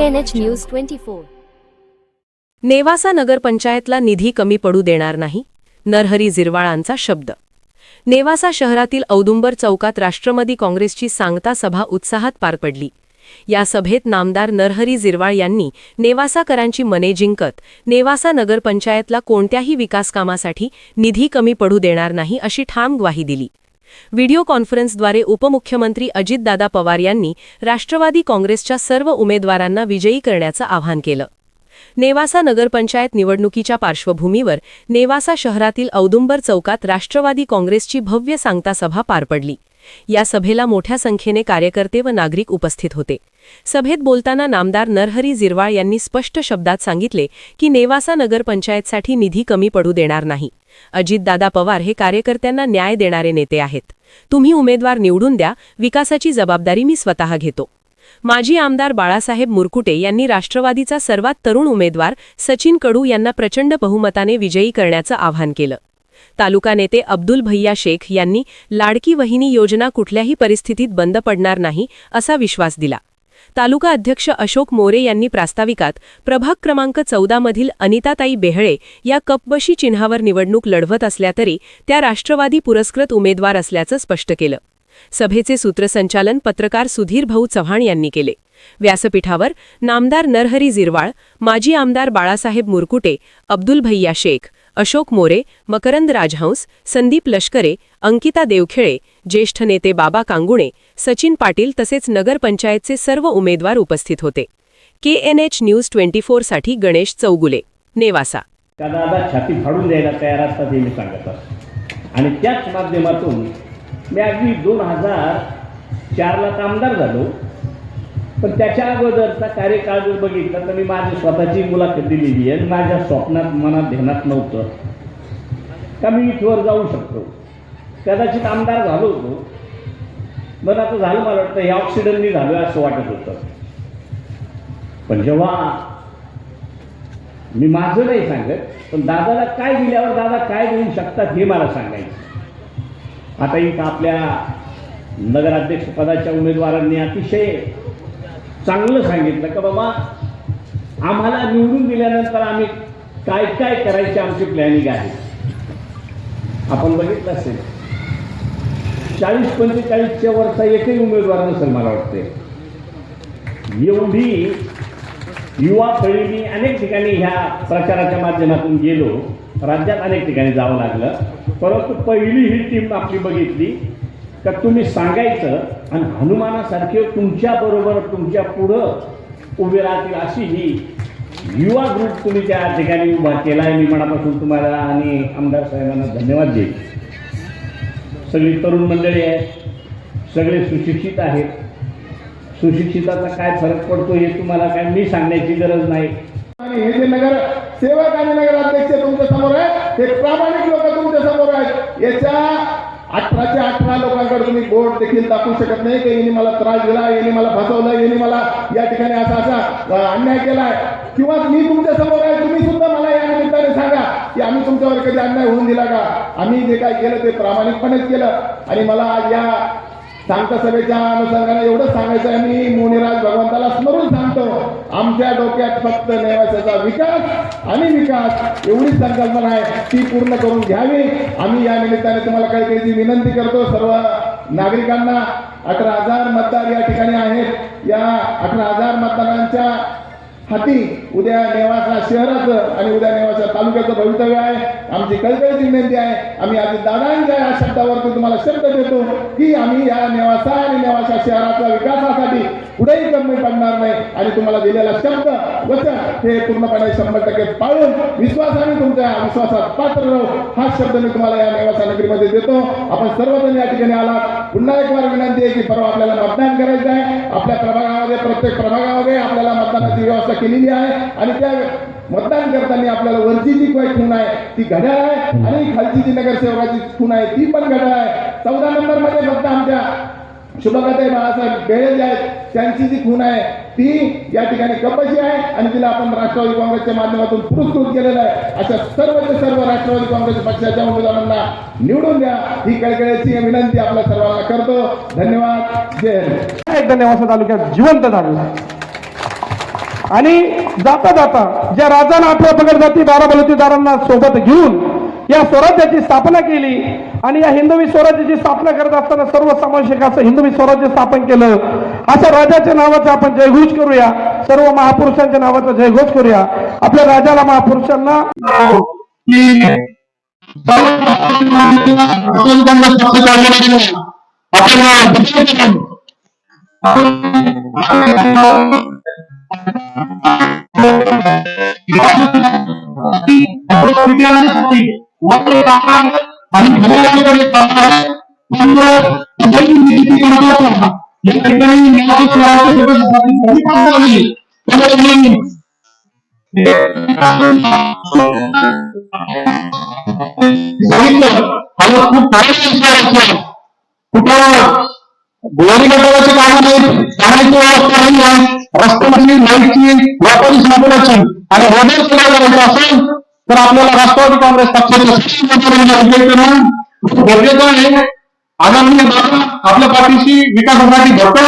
KNH news 24। Nevasa नगरपंचायतला निधी कमी पडू देणार नाही, नरहरी झिरवाळांचा शब्द। नेवासा शहरातील औदुंबर चौकात राष्ट्रवादी काँग्रेसची सांगता सभा उत्साहात पार पडली। या सभेत नामदार नरहरी झिरवाळ यांनी नेवासाकरांची मने जिंकत नेवासा नगरपंचायतला कोणत्याही विकास कामासाठी निधी कमी पडू देणार नाही अशी ठाम ग्वाही दिली। व्हिडिओ कॉन्फरन्सद्वारे उपमुख्यमंत्री अजितदादा पवार यांनी राष्ट्रवादी काँग्रेसच्या सर्व उमेदवारांना विजयी करण्याचं आवाहन केलं। नेवासा नगरपंचायत निवडणुकीच्या पार्श्वभूमीवर नेवासा शहरातील औदुंबर चौकात राष्ट्रवादी काँग्रेसची भव्य सांगता सभा पार पडली। या सभेला मोठ्या संख्येने कार्यकर्ते व नागरिक उपस्थित होते। सभेत बोलताना नामदार नरहरी झिरवाळ यांनी स्पष्ट शब्दात सांगितले की नेवासा नगरपंचायतसाठी निधी कमी पडू देणार नाही। अजितदादा पवार हे कार्यकर्त्यांना न्याय देणारे नेते आहेत। तुम्ही उमेदवार निवडून द्या, विकासाची जबाबदारी मी स्वतः घेतो। माजी आमदार बाळासाहेब मुरकुटे यांनी राष्ट्रवादीचा सर्वात तरुण उमेदवार सचिन कडू यांना प्रचंड बहुमताने विजयी करण्याचं आवाहन केलं। तालुका नेते अब्दुल भैया शेख यांनी लाडकी वहिनी योजना कुठल्याही परिस्थितीत बंद पडणार नाही असा विश्वास दिला। तालुका अध्यक्ष अशोक मोरे यांनी प्रास्ताविकात प्रभाग क्रमांक 14 मधील अनिताताई बेहळे या कपबशी चिन्हावर निवडणूक लढवत असल्या तरी त्या राष्ट्रवादी पुरस्कृत उमेदवार असल्याचं स्पष्ट केलं। सभेचे सूत्रसंचालन पत्रकार सुधीर भाऊ चव्हाण यांनी केले। व्यासपीठावर नामदार नरहरी झिरवाळ, माजी आमदार बाळासाहेब मुरकुटे, अब्दुल भैया शेख, अशोक मोरे, मकरंद राजहंस, संदीप लष्करे, अंकिता देवखेळे, ज्येष्ठ नेते बाबा कांगुणे, सचिन पाटील तसेच नगरपंचायतचे सर्व उमेदवार उपस्थित होते। KNH न्यूज 24 साठी गणेश चौगुले, नेवासा। दादा छाती फाडून द्यायला तयार असतात हे मी सांगत असतो। आणि त्याच माध्यमातून मी अगदी 2004ला आमदार झालो, पण त्याच्या अगोदरचा कार्यकाळ जर बघितला तर मी माझी स्वतःची मुलाखत दिलेली आहे। माझ्या स्वप्नात मनात ध्यानात नव्हतं का मी इथवर जाऊ शकतो। कदाचित आमदार झालो होतो, पण आता झालं मला वाटतं हे ऑक्सिडंटनी झालो असं वाटत होतं। पण जेव्हा मी माझं नाही सांगत, पण दादाला काय दिल्यावर दादा काय देऊ शकतात हे मला सांगायचं। आता इथं आपल्या नगराध्यक्षपदाच्या उमेदवारांनी अतिशय चांगलं सांगितलं का बाबा आम्हाला निवडून दिल्यानंतर आम्ही काय काय करायची आमची प्लॅनिंग आहे। आपण बघितलं असेल 40-45च्या वरचा एकही उमेदवार नसेल मला वाटते। एवढी युवा फळी मी अनेक ठिकाणी ह्या प्रचाराच्या माध्यमातून गेलो, राज्यात अनेक ठिकाणी जावं लागलं, परंतु पहिली ही टीम आपली बघितली का तुम्ही सांगायचं आणि हनुमानासारखे तुमच्याबरोबर तुमच्या पुढं उभे राहतील अशी ही युवा ग्रुप तुम्ही त्या ठिकाणी उभा केला आहे। मी मनापासून तुम्हाला आणि आमदार साहेबांना धन्यवाद देईन। सगळी तरुण मंडळी आहे, सगळे सुशिक्षित आहेत। सुशिक्षिताचा काय फरक पडतो हे तुम्हाला काय मी सांगण्याची गरज नाही। आणि हे जे नगर सेवक आणि नगराध्यक्ष तुमच्या समोर आहेत, हे प्रामाणिक लोक तुमच्या समोर आहेत। याच्या 18च्या 18 लोकांकडे तुम्ही बोर्ड देखील दाखवू शकत नाही की यांनी मला त्रास दिला, यांनी मला फसवलं, यांनी मला या ठिकाणी असा अन्याय केलाय, किंवा मी तुमच्या समोर आहे, तुम्ही सुद्धा मला या निमित्ताने सांगा की आम्ही तुमच्यावर कधी अन्याय होऊन दिला का। आम्ही जे काय केलं ते प्रामाणिकपणेच केलं। आणि मला या सांगता सभेच्या अनुषंगाने एवढंच सांगायचं आहे, मी मुनिराज भगवंताला स्मरून सांगतो, आमच्या डोक्यात फक्त नेवासाचा विकास आणि विकास एवढीच संकल्पना आहे, ती पूर्ण करून घ्यावी। आम्ही या निमित्ताने तुम्हाला काही विनंती करतो, सर्व नागरिकांना 18,000 मतदार या ठिकाणी आहेत। या 18,000 मतदारांच्या हाती उद्या नेवासा शहराचं आणि उद्या नेवासा तालुक्याचं भवितव्य आहे। आमची कळकळीची विनंती आहे, आम्ही दादांच्या या शब्दावरती तुम्हाला शब्द देतो की आम्ही या नेवासा आणि नेवासा शहराच्या विकासासाठी कुठेही कमी पडणार नाही आणि तुम्हाला दिलेला शब्द वचन हे पूर्णपणे 100% पाळून विश्वासाने तुमच्या विश्वासात पात्र राहू हा शब्द मी तुम्हाला या नेवासा नगरीमध्ये देतो। आपण सर्वजण या ठिकाणी आलात, पुन्हा एक वार विनंती आहे की परवा आपल्याला मतदान करायचं आहे। आपल्या प्रभागामध्ये प्रत्येक प्रभागामध्ये आपल्याला मतदानाची व्यवस्था केलेली आहे आणि त्या मतदान करताना आपल्याला वरची जी काही खूण आहे ती घड्याळ आहे आणि खालची जी नगरसेवकाची खूण आहे ती पण घड्याळ आहे। 14 नंबरमध्ये फक्त आमच्या शुभकर्ते बाळासाहेब बेळे जे आहेत त्यांची जी खूण आहे ती या ठिकाणी कपशी आहे आणि तिला आपण राष्ट्रवादी काँग्रेसच्या माध्यमातून पुरस्कृत केलेलं आहे। अशा सर्व राष्ट्रवादी काँग्रेस पक्षाच्या उमेदवारांना निवडून द्या ही कळकळीची विनंती आपल्या सर्वांना करतो। धन्यवाद। जय हिंद। एकदा नेवासा तालुक्यात जिवंत झालेला आहे। आणि जाता जाता ज्या राजानं आपल्या पगड जाती बलुतेदारांना सोबत घेऊन या स्वराज्याची स्थापना केली आणि या हिंदवी स्वराज्याची स्थापना करत असताना सर्वसमावेशक असं हिंदवी स्वराज्य स्थापन केलं. अशा राजाच्या नावाचा आपण जयघोष करूया, सर्व महापुरुषांच्या नावाचा जयघोष करूया. आपल्या राजाला महापुरुषांना गुलामी गटाचे काम नाही, पाण्याची व्यवस्था नाही आहे, रस्त्याची लाईटची व्यापारी साधनाची आणि रोजगार सुद्धा करायचा असेल तर आपल्याला राष्ट्रवादी काँग्रेस पक्षाचे गरजेचं आहे. आगामी आपल्या पाठीशी विकासासाठी भरपूर